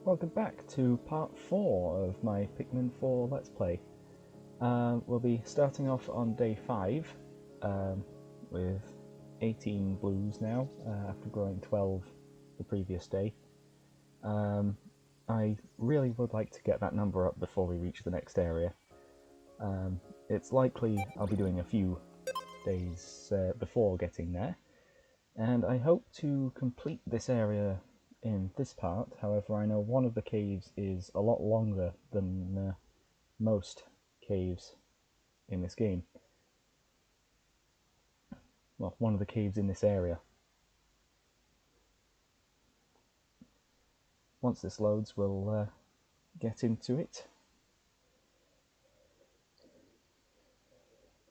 Welcome back to part 4 of my Pikmin 4 Let's Play. We'll be starting off on day 5 with 18 blues now, after growing 12 the previous day. I really would like to get that number up before we reach the next area. It's likely I'll be doing a few days before getting there, and I hope to complete this area in this part. However, I know one of the caves is a lot longer than most caves in this game. Well, one of the caves in this area. Once this loads, we'll get into it.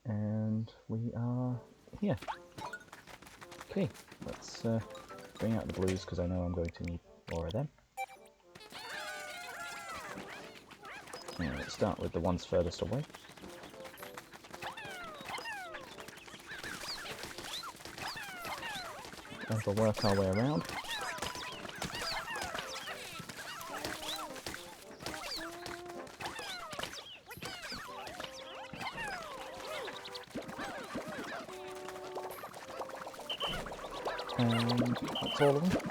And we are here. Okay, let's bring out the blues because I know I'm going to need more of them. And let's start with the ones furthest away. And we'll work our way around. And that's all of them.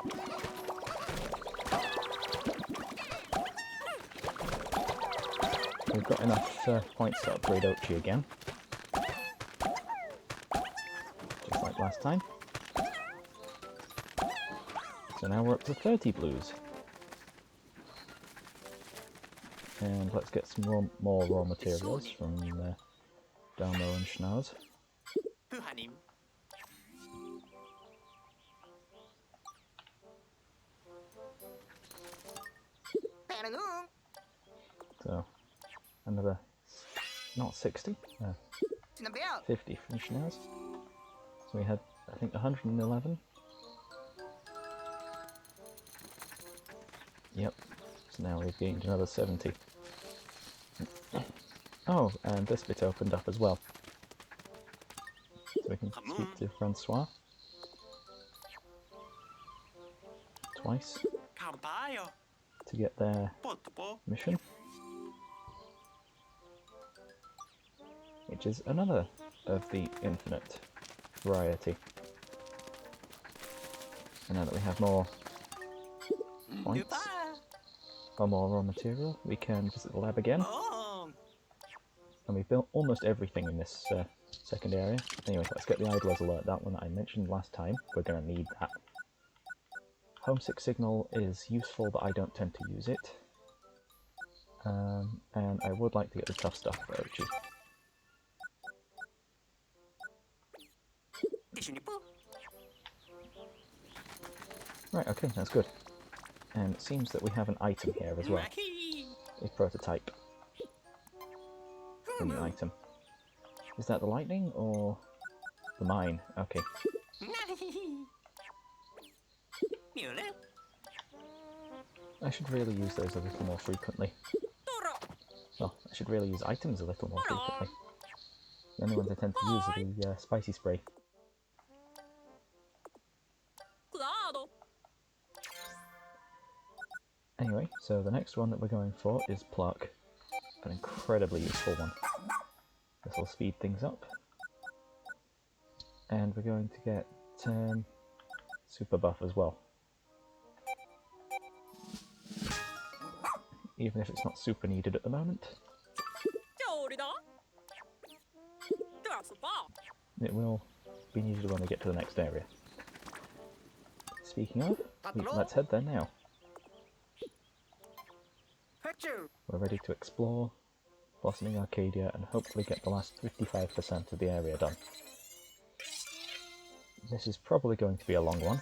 We've got enough points to upgrade Ochi again. Just like last time. So now we're up to 30 blues. And let's get some more raw materials from Damo and Schnaz. So, another, not 60, 50 from Schnaz. So we had, I think, 111. Yep, so now we've gained another 70. Oh, and this bit opened up as well. So we can speak to Francois. Twice. To get their mission. Which is another of the infinite variety. And now that we have more points, or more raw material, we can visit the lab again. And we've built almost everything in this second area. Anyway, let's get the idlers alert, that one that I mentioned last time. We're going to need that. Homesick signal is useful, but I don't tend to use it. And I would like to get the tough stuff for Ochi. Right, okay, that's good. And it seems that we have an item here as well. A prototype. A new item. Is that the lightning or the mine? Okay. I should really use those a little more frequently. Well, I should really use items a little more frequently. The only ones I tend to use are the spicy spray. Anyway, so the next one that we're going for is Pluck. An incredibly useful one. This will speed things up. And we're going to get Super Buff as well. Even if it's not super needed at the moment. It will be needed when we get to the next area. Speaking of, let's head there now. We're ready to explore Blossoming Arcadia and hopefully get the last 55% of the area done. This is probably going to be a long one.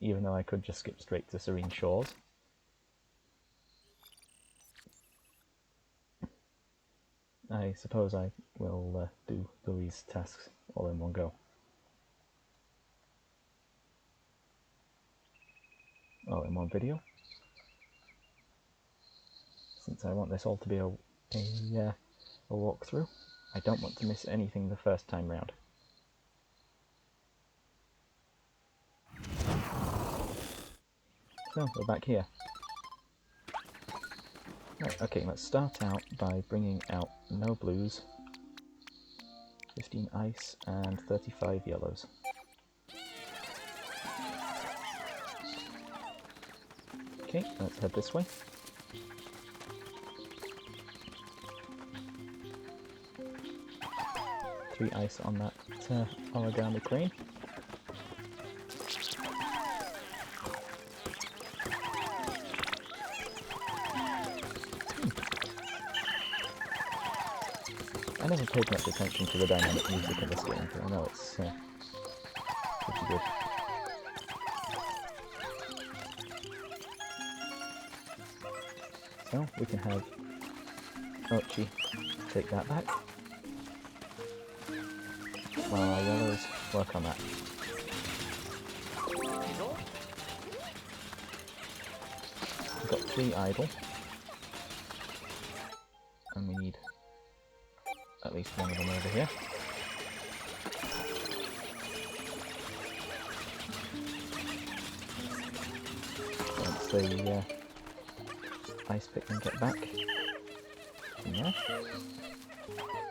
Even though I could just skip straight to Serene Shores. I suppose I will do Louis' tasks all in one go. All in one video. Since I want this all to be a walkthrough, I don't want to miss anything the first time round. So, we're back here. Right, okay, let's start out by bringing out no blues, 15 ice, and 35 yellows. Okay, let's head this way. Three ice on that origami crane. I never paid much attention to the dynamic music in this game, but I know it's pretty good. So we can have Ochi take that back, while our yellows work on that. We've got 3 idle, and we need at least one of them over here. Once the ice Pikmin get back from there,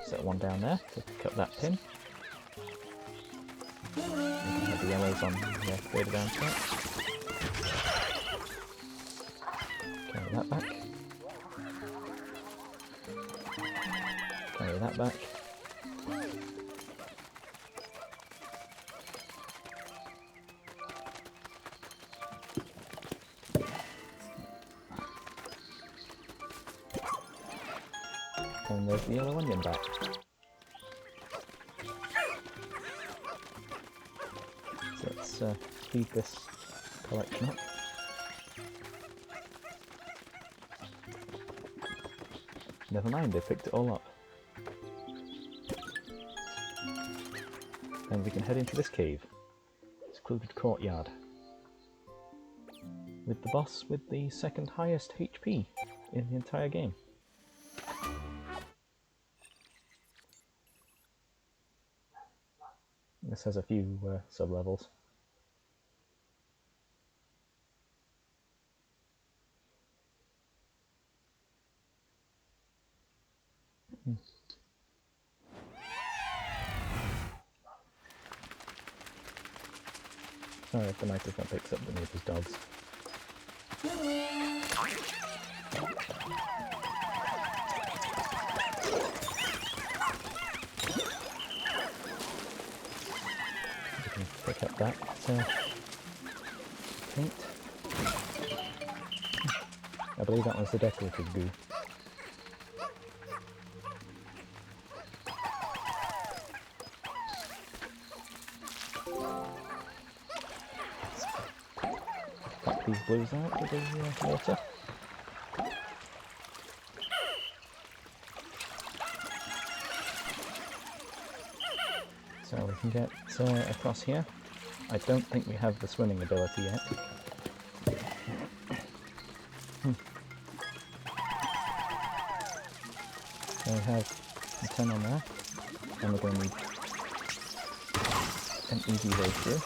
set one down there to pick up that pin. We can have the yellows on further down track. Carry that back. Carry that back. And there's the yellow onion back. So let's speed this collection up. Never mind, they picked it all up. And we can head into this cave. Secluded courtyard. With the boss with the second highest HP in the entire game. This has a few sub-levels. Sorry if the microphone picks up the neighbour's dogs. You can pick up that paint. I believe that was the decorative goo. Pop these blues out with the water. So we can get across here. I don't think we have the swimming ability yet. So we have a 10 on there, and we're going to need an easy way through.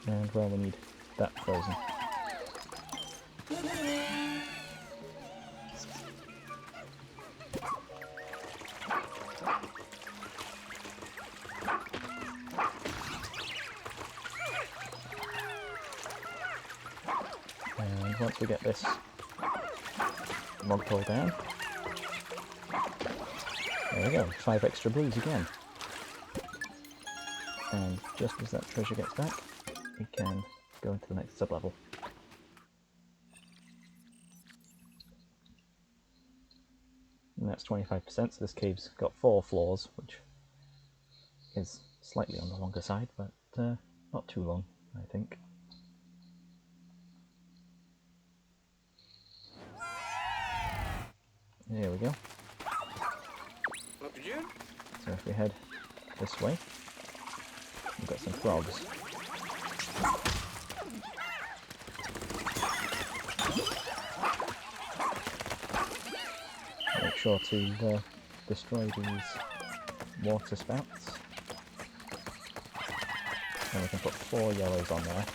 And well, we need that frozen. And once we get this mogpole down, there we go, 5 extra blues again. And just as that treasure gets back, we can go into the next sub-level. And that's 25%, so this cave's got 4 floors, which is slightly on the longer side, but not too long, I think. There we go. So if we head this way, we've got some frogs. sure to destroy these water spouts. And we can put 4 yellows on there.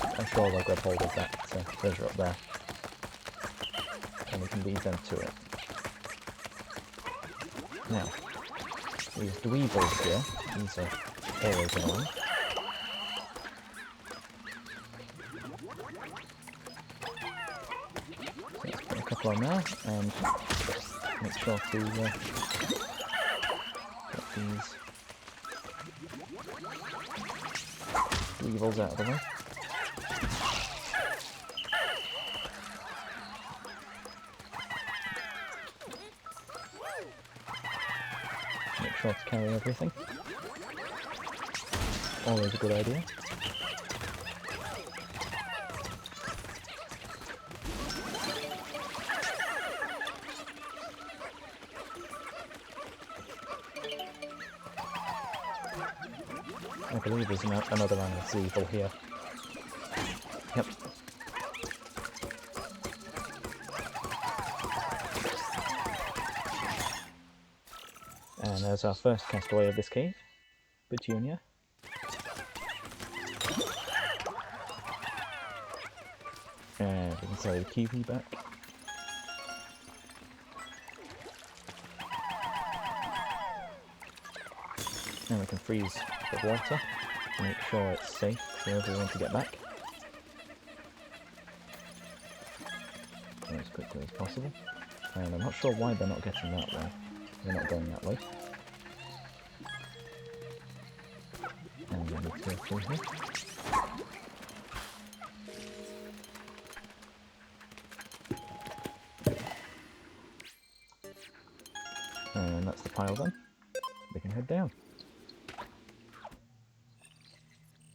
I'm sure they'll grab hold of that treasure up there. And we can lead them to it. Now, these dweevils here, these are always annoying. So let's put a couple on there, and make sure to get these dweevils out of the way. Make sure to carry everything. Always a good idea. I believe there's another animal here. Yep. And there's our first castaway of this cave, Petunia. And we can carry the kiwi back. And we can freeze the water to make sure it's safe for everyone to get back. As quickly as possible. And I'm not sure why they're not getting that way. They're not going that way. And we need to go through here. And that's the pile done. We can head down.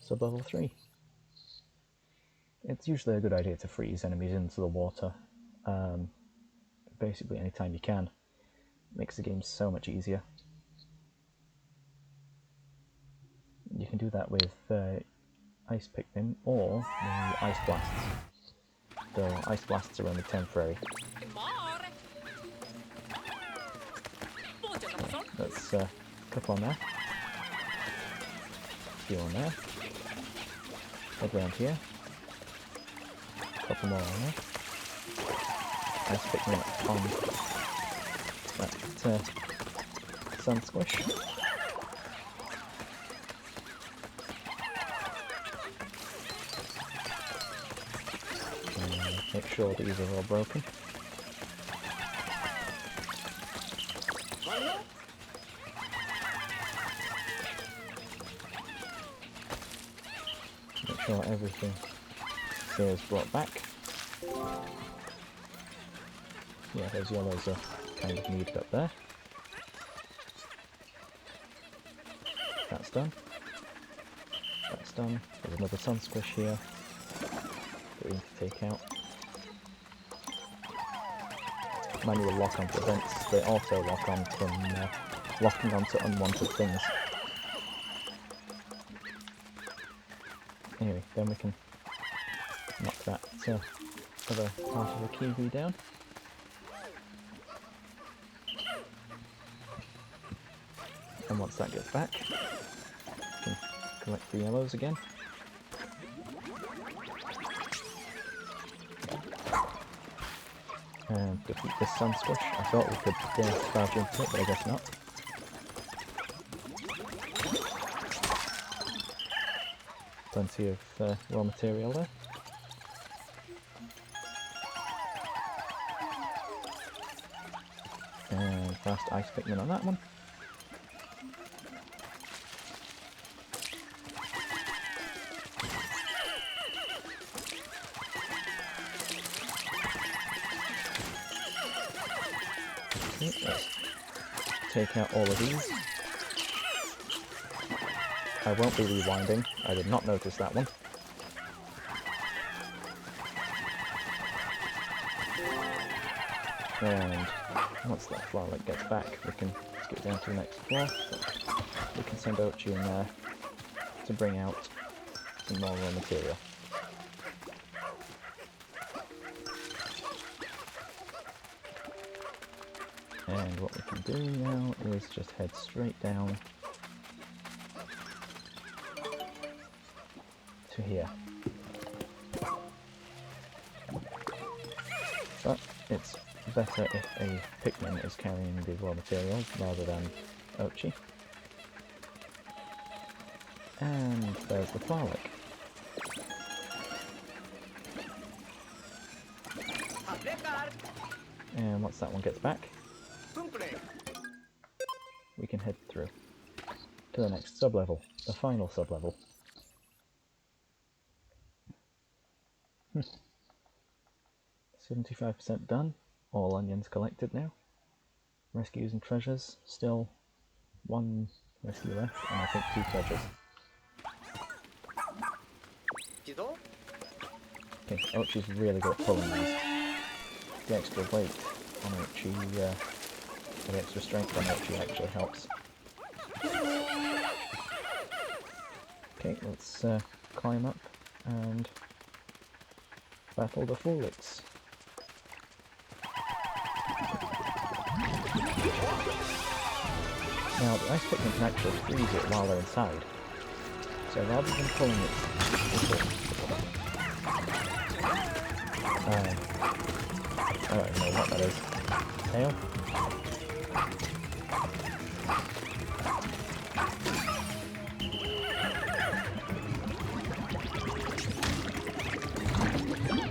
Sub-level 3. It's usually a good idea to freeze enemies into the water. Basically anytime you can. Makes the game so much easier. You can do that with ice Pikmin or the ice blasts. The ice blasts are only temporary. So that's a couple on there. A few on there. Head round here. A couple more on there. Ice Pikmin on that sun squish. And make sure these are all broken. Make sure everything is brought back. Yeah, those yellows are kind of needed up there. That's done. That's done. There's another sun squish here that we need to take out. Manual lock on prevents the auto lock on from locking onto unwanted things. Anyway, then we can knock that other part of the kiwi down. And once that gets back, we can collect the yellows again. And defeat this sun squish. I thought we could barge into it, but I guess not. Plenty of raw material there. And fast ice Pikmin on that one. Let's take out all of these. I won't be rewinding, I did not notice that one. And once that flowerlet gets back, we can skip down to the next floor. We can send Ochi in there to bring out some more raw material. can do now is just head straight down to here. But it's better if a Pikmin is carrying the raw materials rather than Ochi. And there's the Flowlick. And once that one gets back, we can head through to the next sub-level, the final sub-level. 75% done, all onions collected now. Rescues and treasures, still one rescue left, and I think 2 treasures. Okay, Ochi's really good at pulling these. The extra weight on Ochi, the extra strength on Ochi actually helps. Okay, let's climb up and battle the Flowlicks. Now, the ice Pikmin can actually freeze it while they're inside. So rather than pulling it, I don't even know what that is. Tail?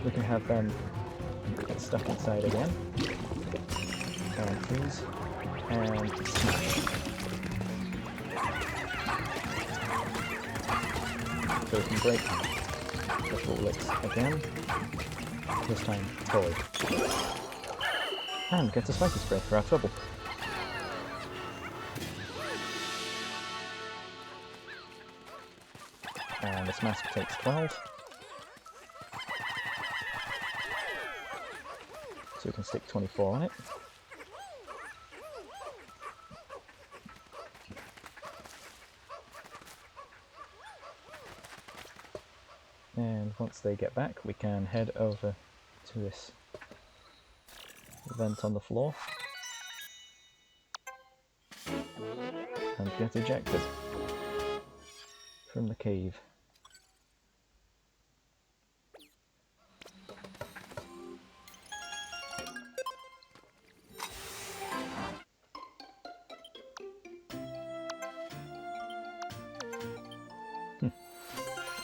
We can have them get stuck inside again. And freeze. And smash. So we can break the Flowlicks again. This time fully. And get a spicy spray for our trouble. And this mask takes 12. So we can stick 24 on it. And once they get back, we can head over to this vent on the floor and get ejected from the cave.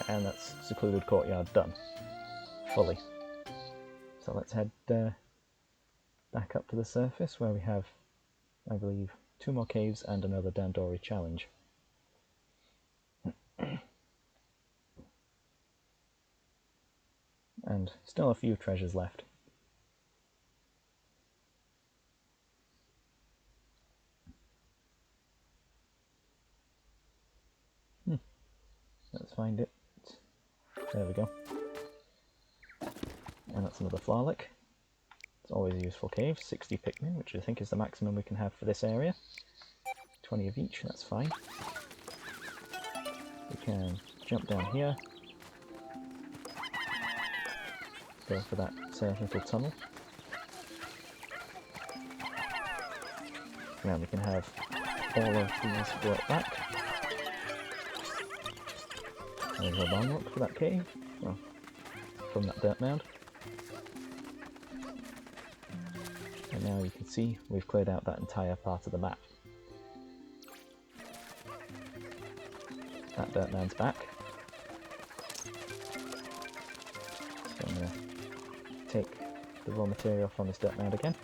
And that's secluded courtyard done, fully. So let's head back up to the surface where we have, I believe, 2 more caves and another Dandori challenge. And still a few treasures left. Let's find it. There we go. And that's another Flowlick. It's always a useful cave. 60 Pikmin, which I think is the maximum we can have for this area. 20 of each, that's fine. We can jump down here. Go for that little tunnel. Now we can have all of these brought back. There's a bomb rock for that cave, well, from that dirt mound. And now you can see we've cleared out that entire part of the map. That dirt mound's back. So I'm going to take the raw material from this dirt mound again.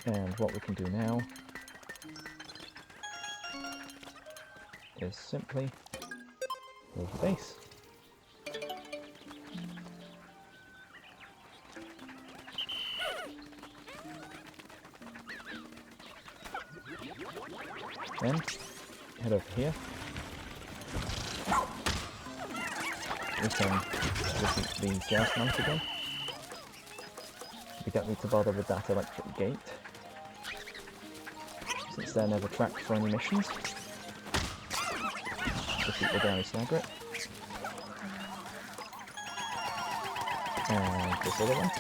And what we can do now is simply move the base. Then head over here. We can defeat the gas mount again. We don't need to bother with that electric gate, since they're never tracked for any missions. Defeat the Downy Snagret. And this other one.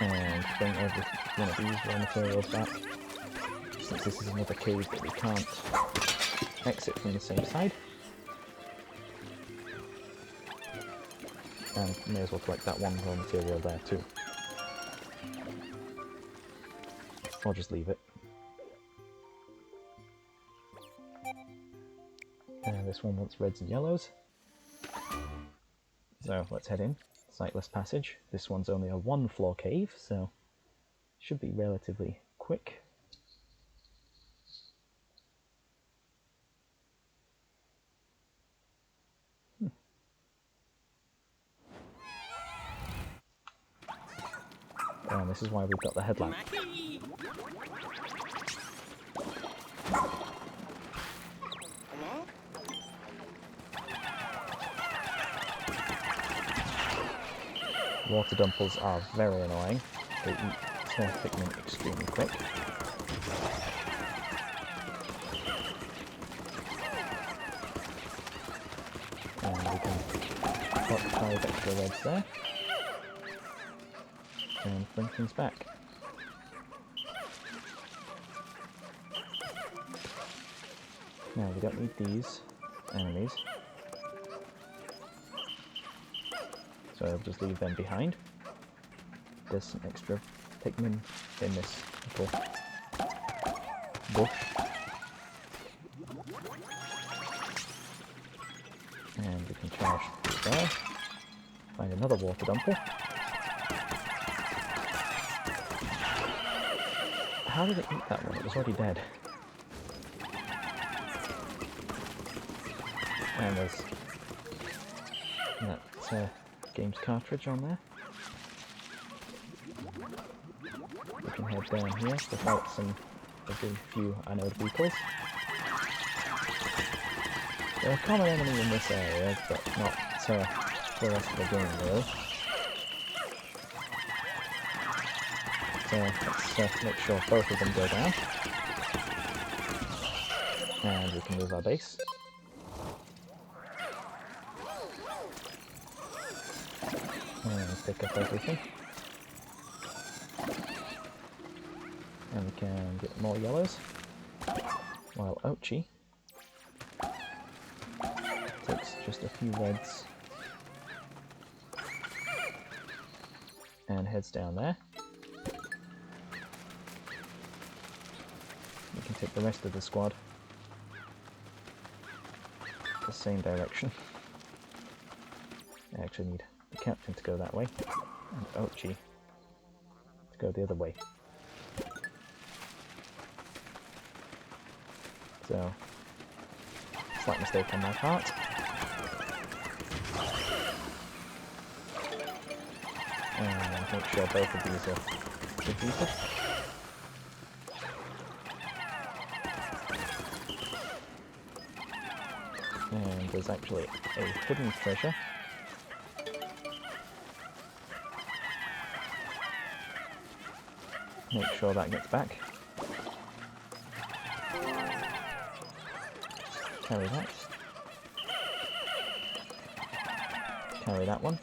And bring every one of these raw materials back, since this is another cave that we can't exit from the same side. And may as well collect that one raw material there too. I'll just leave it. And this one wants reds and yellows. So let's head in. Sightless passage. This one's only a one floor cave, so should be relatively quick. And this is why we've got the headlamp. Water dumples are very annoying. They eat Pikmin extremely quick. And we can put 5 extra reds there. And bring things back. Now we don't need these enemies, so I'll just leave them behind. There's some extra Pikmin in this little bush. And we can charge there. Find another water dumper. How did it eat that one? It was already dead. And there's that game's cartridge on there. We can head down here to fight some of the few anode beetles. They're a common enemy in this area, but not the rest of the game, really. So let's make sure both of them go down. And we can move our base. And pick up everything. And we can get more yellows. While Ochi takes just a few reds and heads down there. We can take the rest of the squad the same direction. I actually need the captain to go that way, and Ochi to go the other way. So, slight mistake on my part. And make sure both of these are defeated. And there's actually a hidden treasure. Make sure that gets back. Carry that. Carry that one.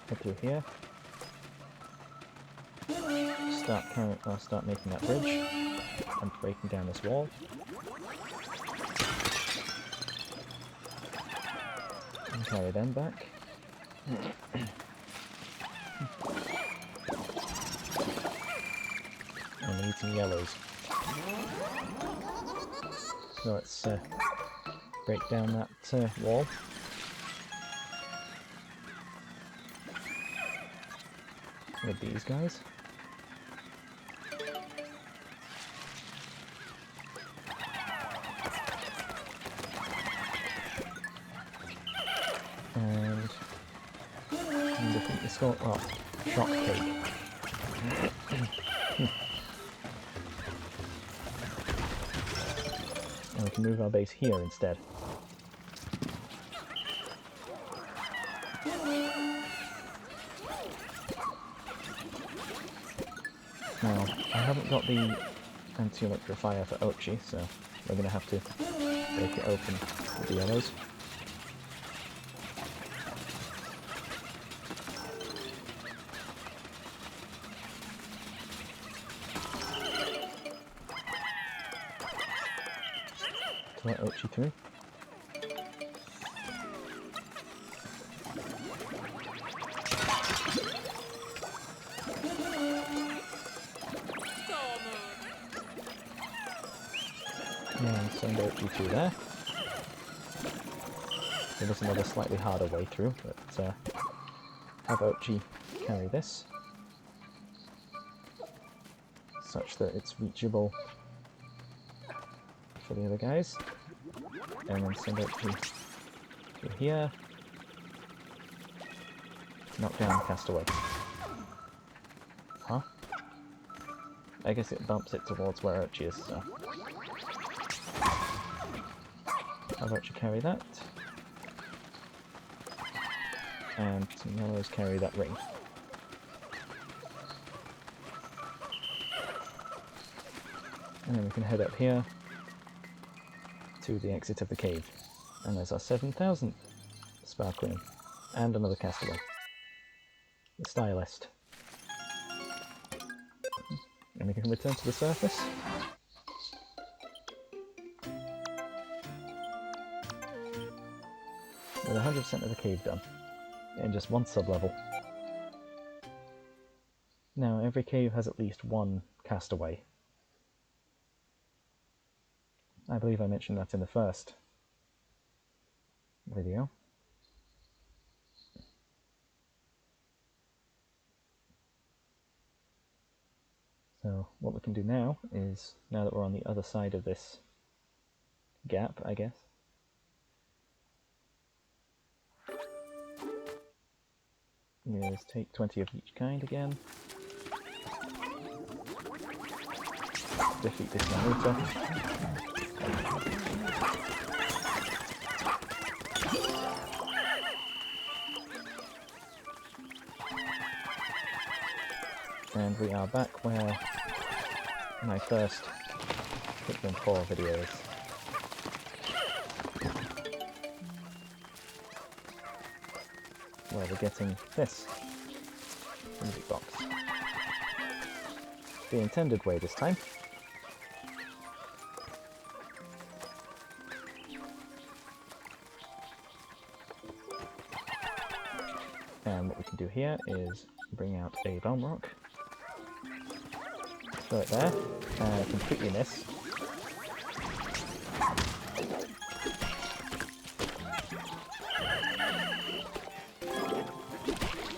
Head through here. Start making that bridge and breaking down this wall. And carry them back. And we need some yellows. So let's break down that wall. With these guys. And I think it's called shock cake. And we can move our base here instead. Now, I haven't got the anti-electrifier for Ochi, so we're going to have to break it open with the yellows. To let Ochi through. And send Ochi through there. Give us another slightly harder way through, but have Ochi carry this, such that it's reachable for the other guys. And then send Ochi through here. Knock down Castaway. Huh? I guess it bumps it towards where Ochi is, so... Have Ochi carry that. And some yellows carry that ring. And then we can head up here to the exit of the cave. And there's our 7,000th sparkling. And another castaway. The stylist. And we can return to the surface. With 100% of the cave done. In just one sub-level. Now, every cave has at least one castaway. I believe I mentioned that in the first video. So, what we can do now is, now that we're on the other side of this gap, I guess, is take 20 of each kind again. Defeat this Naruto. And we are back where my first Pikmin 4 video is. Where we're getting this music box. The intended way this time. And what we can do here is bring out a bone rock. Throw it there. Completely miss.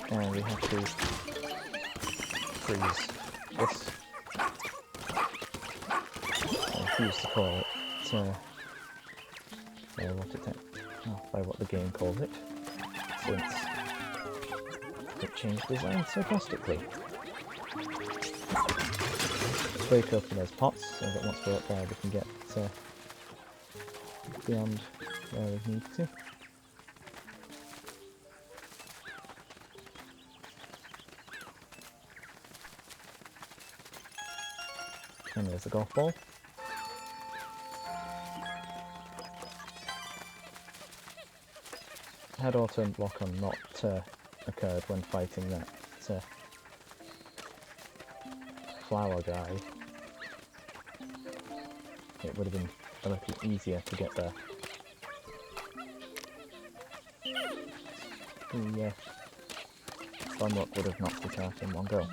And we have to freeze this. I refuse to call it by what the game calls it, since it changed design so drastically. Break open those pots so that once we're up there we can get beyond where we need to. And there's the golf ball. Had auto lock on not occurred when fighting that flower guy, it would have been a little easier to get there. The Sunlock would have knocked it out in one go.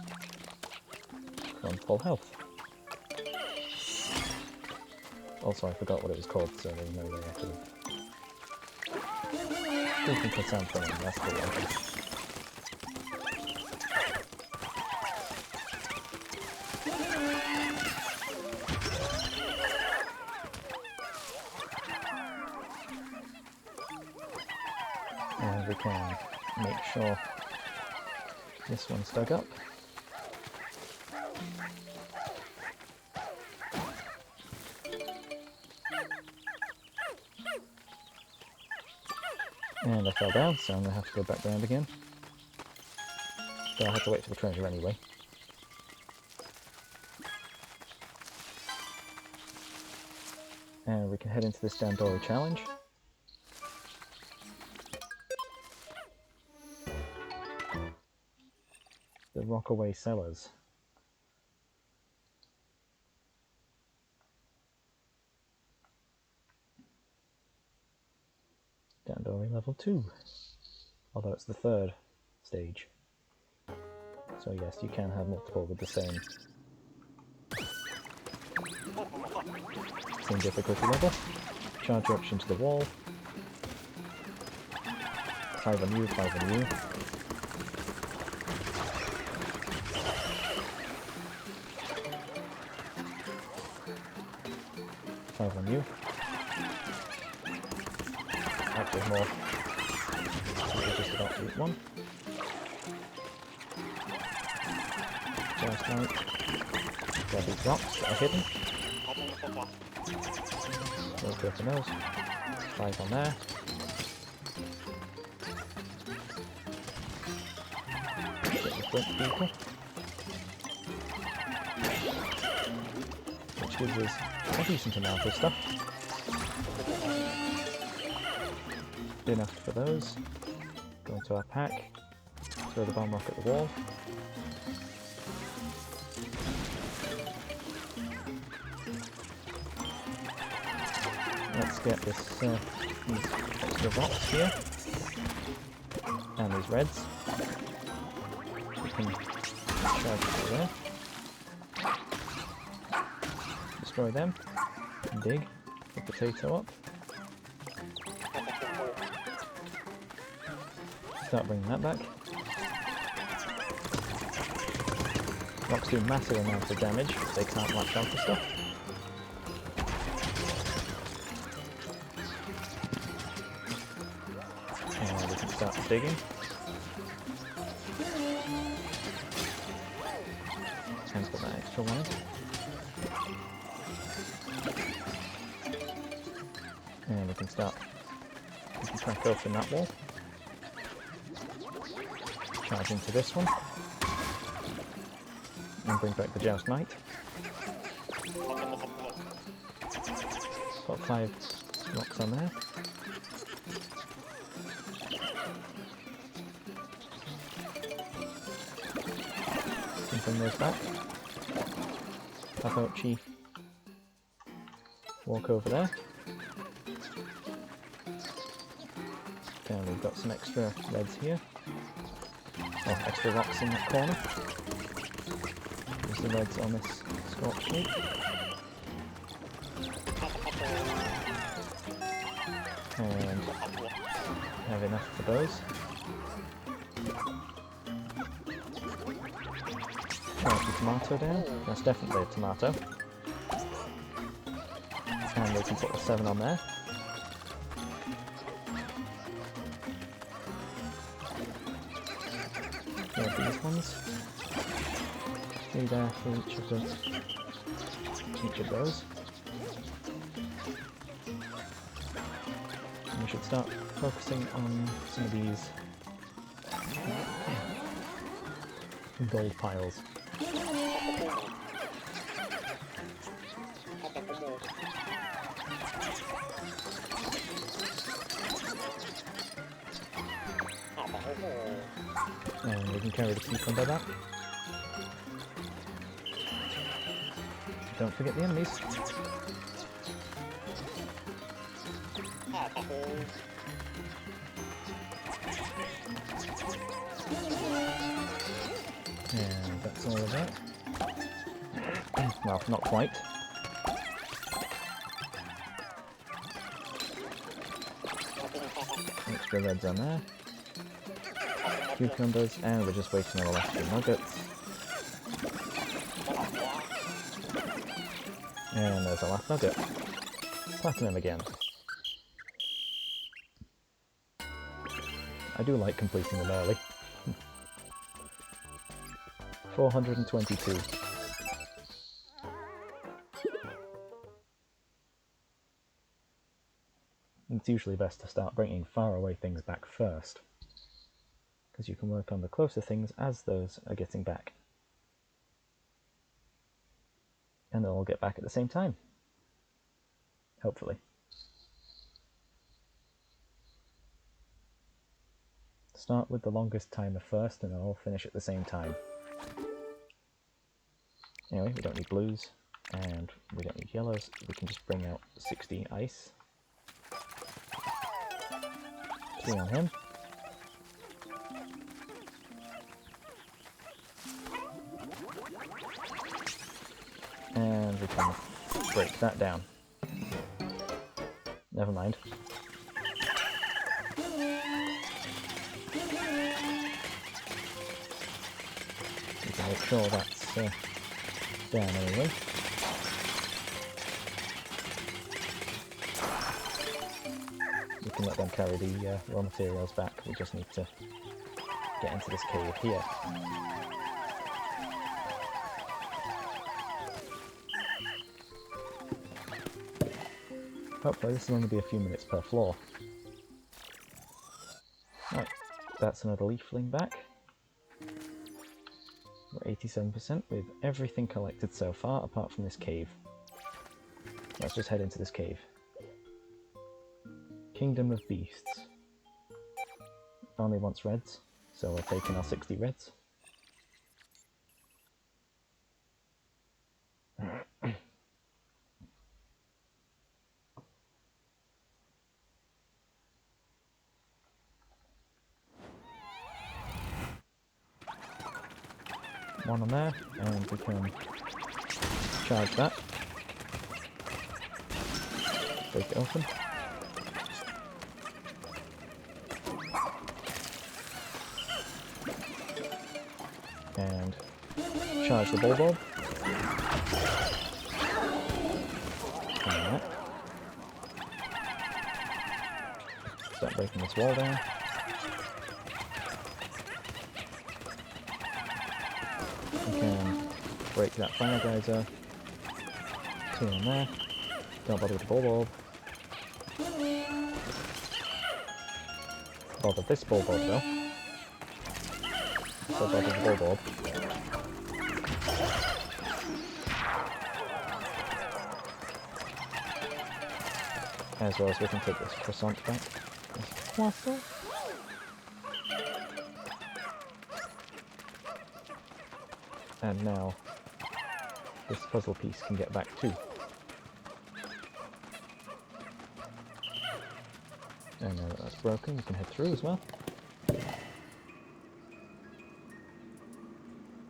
On full health. Also, I forgot what it was called, so there's no way I could have. Speaking for something, that's the one. And we can make sure this one's dug up. And I fell down, so I'm going to have to go back round again. But I'll have to wait for the treasure anyway. And we can head into this Dandori challenge. The Rockaway Cellars. Dandori level 2. Although it's the 3rd stage. So yes, you can have multiple with the same difficulty level. Charge eruption to the wall. 5 on you, 5 on you. Five on you. Actually more. We're just about to eat one. Just like grab these rocks that are hidden. Let's go for those. 5 on there. Get the flint beetle. Which gives us a decent amount of stuff. Enough for those. Go into our pack. Throw the bomb rock at the wall. Let's get these extra rocks here. And these reds. We can charge through there. Destroy them. Dig the potato up. Start bringing that back. Rocks do massive amounts of damage, but they can't latch onto stuff. And we can start digging. And put that extra one in. And we can crack open that wall. Charge into this one. And bring back the Joust Knight. Got 5 rocks on there. And bring those back. Have Ochi walk over there. And we've got some extra reds here. Oh, extra rocks in that corner. There's the reds on this scorch meat. And have enough for those. Charge the tomato down. That's definitely a tomato. And we can put a 7 on there. These ones. 3 there for each of those. And we should start focusing on some of these gold piles. And we can carry the cucumber back. Don't forget the enemies. And that's all of that. Well, not quite. Extra reds on there. Cucumbers, and we're just waiting on the last 2 nuggets. And there's our last nugget. Platinum again. I do like completing them early. 422. It's usually best to start bringing far away things back first, because you can work on the closer things as those are getting back. And they'll all get back at the same time. Hopefully. Start with the longest timer first, and then I'll finish at the same time. Anyway, we don't need blues, and we don't need yellows. We can just bring out 60 ice. 3 on him. And we can break that down. Never mind. We can make sure that's down anyway. We can let them carry the raw materials back. We just need to get into this cave here. Hopefully this will only be a few minutes per floor. Right, that's another leafling back. We're 87% with everything collected so far, apart from this cave. Let's just head into this cave. Kingdom of Beasts. Only wants reds, so we're taking our 60 reds. One on there, and we can charge that. Break it open. And charge the bulb. And that. Start breaking this wall down. We can break that fire geyser. 2 on there. Don't bother with the bulb. Bother this bulb though. So bother the bulb. As well as we can take this croissant back. Waffle. And now this puzzle piece can get back too. And now that that's broken, we can head through as well.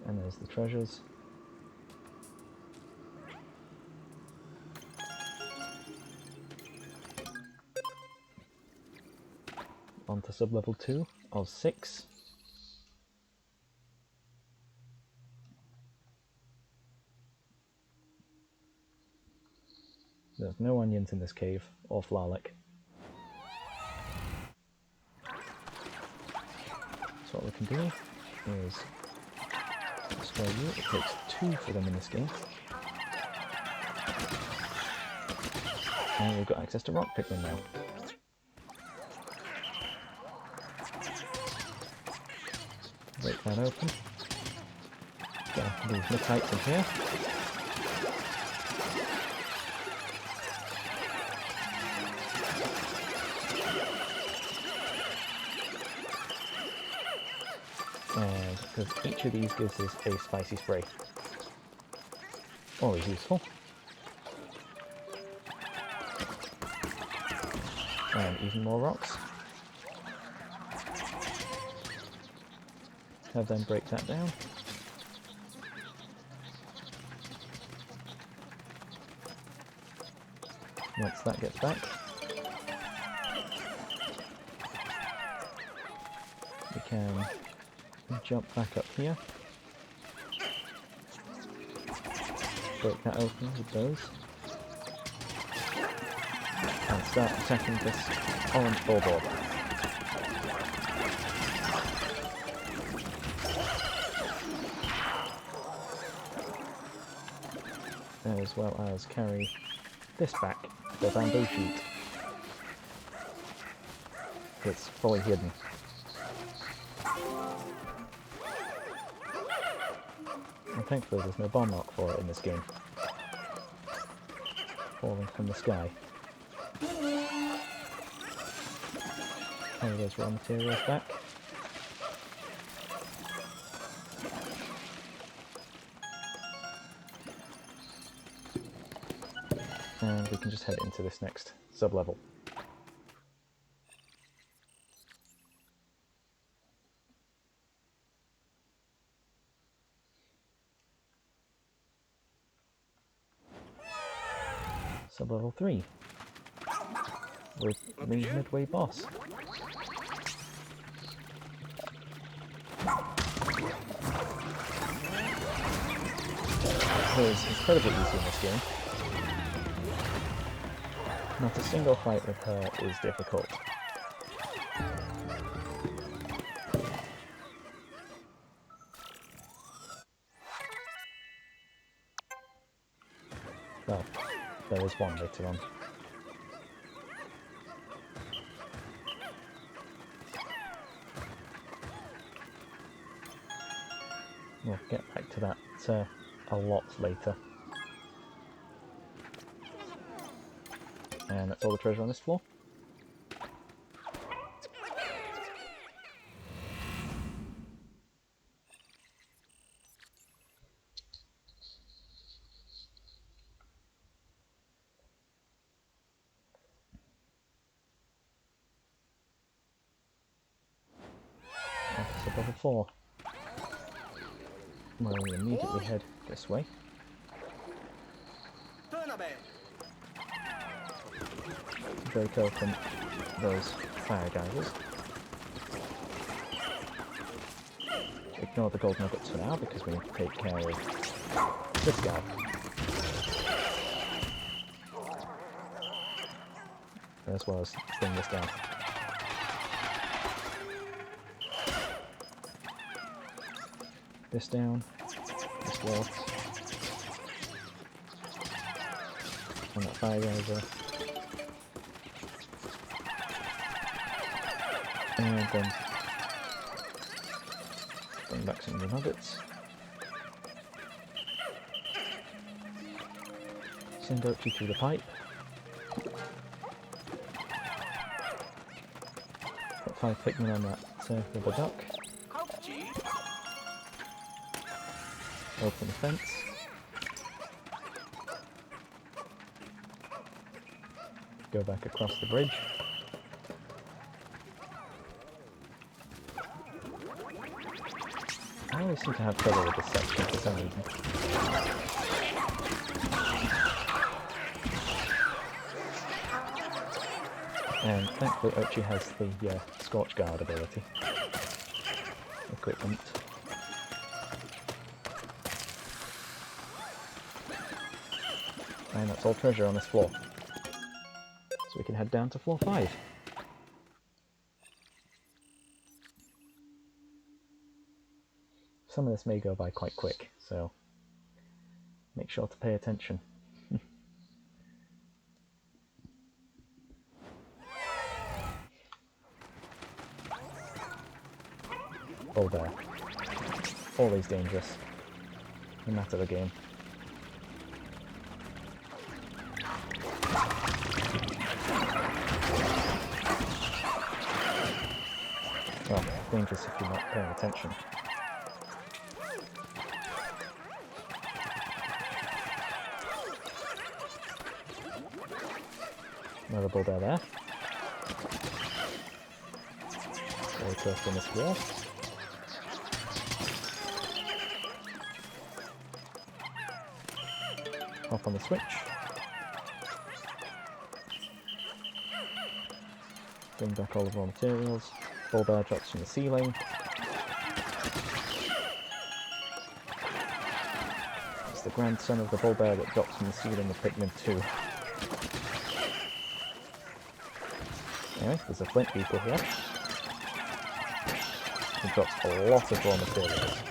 And there's the treasures. On to sub-level 2 of 6. There's no onions in this cave, or flowlick. So what we can do is destroy you. It takes 2 for them in this game. And we've got access to rock Pikmin now. Break that open. Get these Nikites in here. And because each of these gives us a spicy spray. Always useful. And even more rocks. Have them break that down. Once that gets back, we can jump back up here. Break that open with those. And start attacking this orange bulb. As well as carry this back, the bamboo sheet. It's fully hidden. And thankfully there's no bomb mark for it in this game. Falling from the sky. carry those raw materials back. And we can just head into this next sub-level. Sub-level 3. With the midway boss. It is incredibly easy in this game. Not a single fight with her is difficult. Well, there is one later on. We'll get back to that a lot later. And that's all the treasure on this floor. Office of level 4. Well, we immediately head this way. Break open those fire geysers. Ignore the gold nuggets for now because we need to take care of this guy. As well as bring this down. This down, this wall, and that fire geyser. And then bring back some of the nuggets. Send Ochi through the pipe. Got 5 Pikmin on that rubber duck. Open the fence. Go back across the bridge. I always seem to have trouble with this section for some reason. And thankfully Ochi has the Scorch Guard ability. Equipment. And that's all treasure on this floor. So we can head down to floor 5. Some of this may go by quite quick, so make sure to pay attention. Oh there. Always dangerous, no matter the game. Well, dangerous if you're not paying attention. Another bull bear there. Very close on this wall. Hop on the switch. Bring back all the raw materials. Bull bear drops from the ceiling. It's the grandson of the bull bear that drops from the ceiling of Pikmin 2. Anyway, there's a flint beetle here. He drops a lot of raw materials.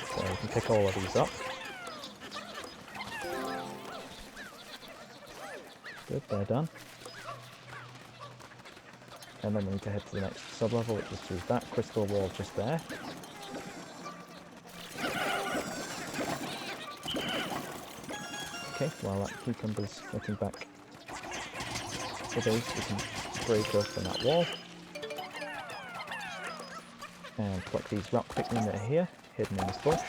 So we can pick all of these up. Good, they're done. And then we need to head to the next sub-level, which is through that crystal wall just there. Okay, while that cucumber's getting back the base, we can break open that wall. And collect these rock Pikmin that are here, hidden in this bush.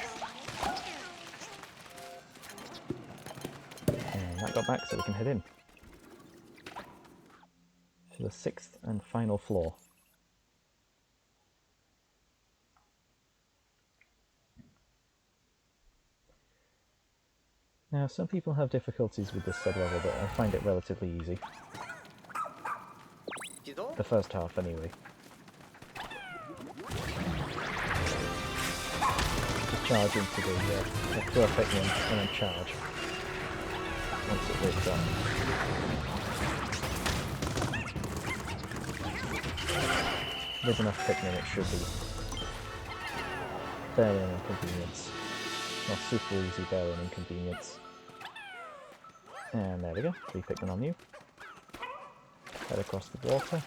And that got back so we can head in to the 6th and final floor. Now, some people have difficulties with this sub-level, but I find it relatively easy. The first half, anyway. Just charge into the throw Pikmin and then charge once it wakes up. With enough Pikmin, it should be barely an inconvenience. Not super easy, barely an inconvenience. And there we go, 3 Pikmin on you. Head across the water.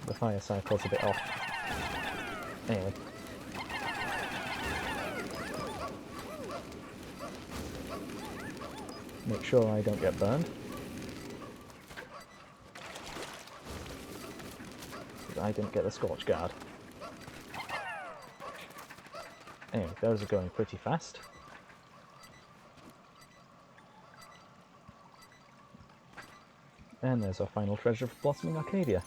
The fire cycle's a bit off. Anyway. Make sure I don't get burned. I didn't get the Scorch Guard. Anyway, those are going pretty fast. And there's our final treasure for Blossoming Arcadia.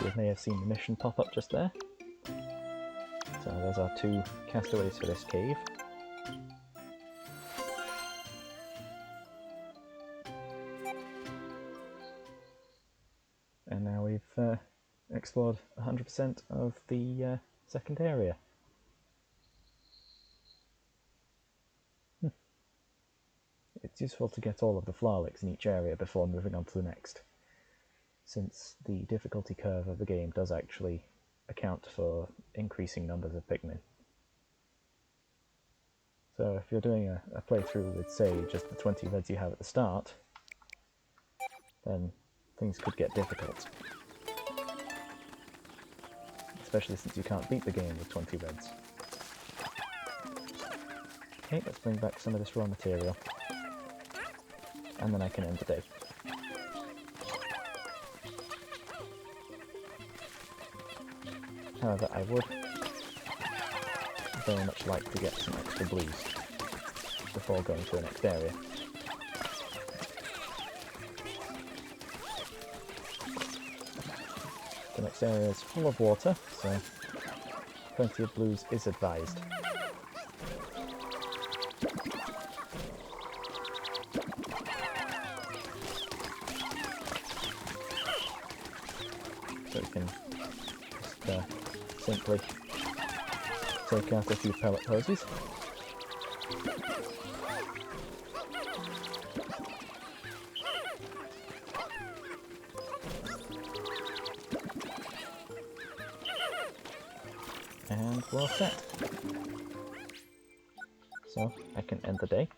You may have seen the mission pop up just there. So there's our 2 castaways for this cave. And now we've explored 100% of the second area. It's useful to get all of the flower licks in each area before moving on to the next, since the difficulty curve of the game does actually account for increasing numbers of Pikmin. So if you're doing a playthrough with, say, just the 20 reds you have at the start, then things could get difficult. Especially since you can't beat the game with 20 reds. Okay, let's bring back some of this raw material. And then I can end the day. However, I would very much like to get some extra blues before going to the next area. The next area is full of water, so plenty of blues is advised. So we can just simply take out a few pellet hoses. And we're all set. So I can end the day.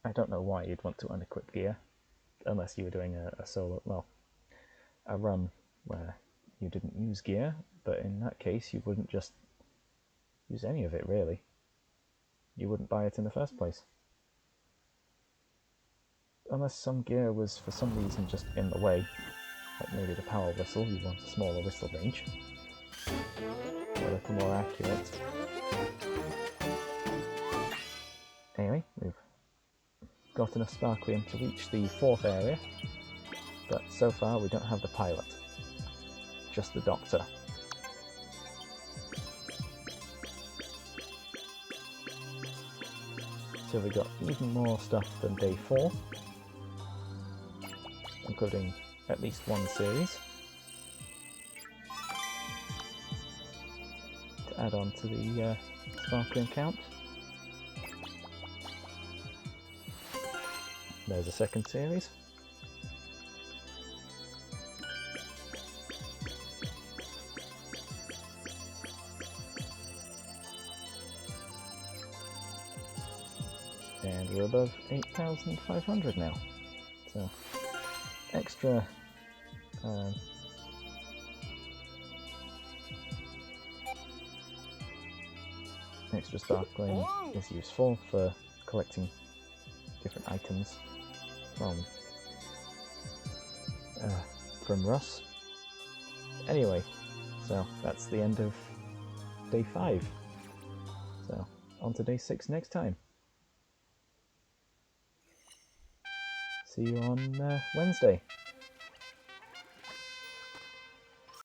I don't know why you'd want to unequip gear, unless you were doing a solo, well, a run where you didn't use gear, but in that case you wouldn't just use any of it, really. You wouldn't buy it in the first place. Unless some gear was for some reason just in the way, like maybe the power whistle, you want a smaller whistle range, or a little more accurate. Anyway, we've got enough sparklium to reach the 4th area, but so far we don't have the pilot, just the doctor. So we got even more stuff than day 4, including at least 1 series, to add on to the sparkling count. There's a second series. And we're above 8,500 now. So, extra extra sparkling is useful for collecting different items from Russ. Anyway, so that's the end of day 5. So, on to day 6 next time. See you on Wednesday.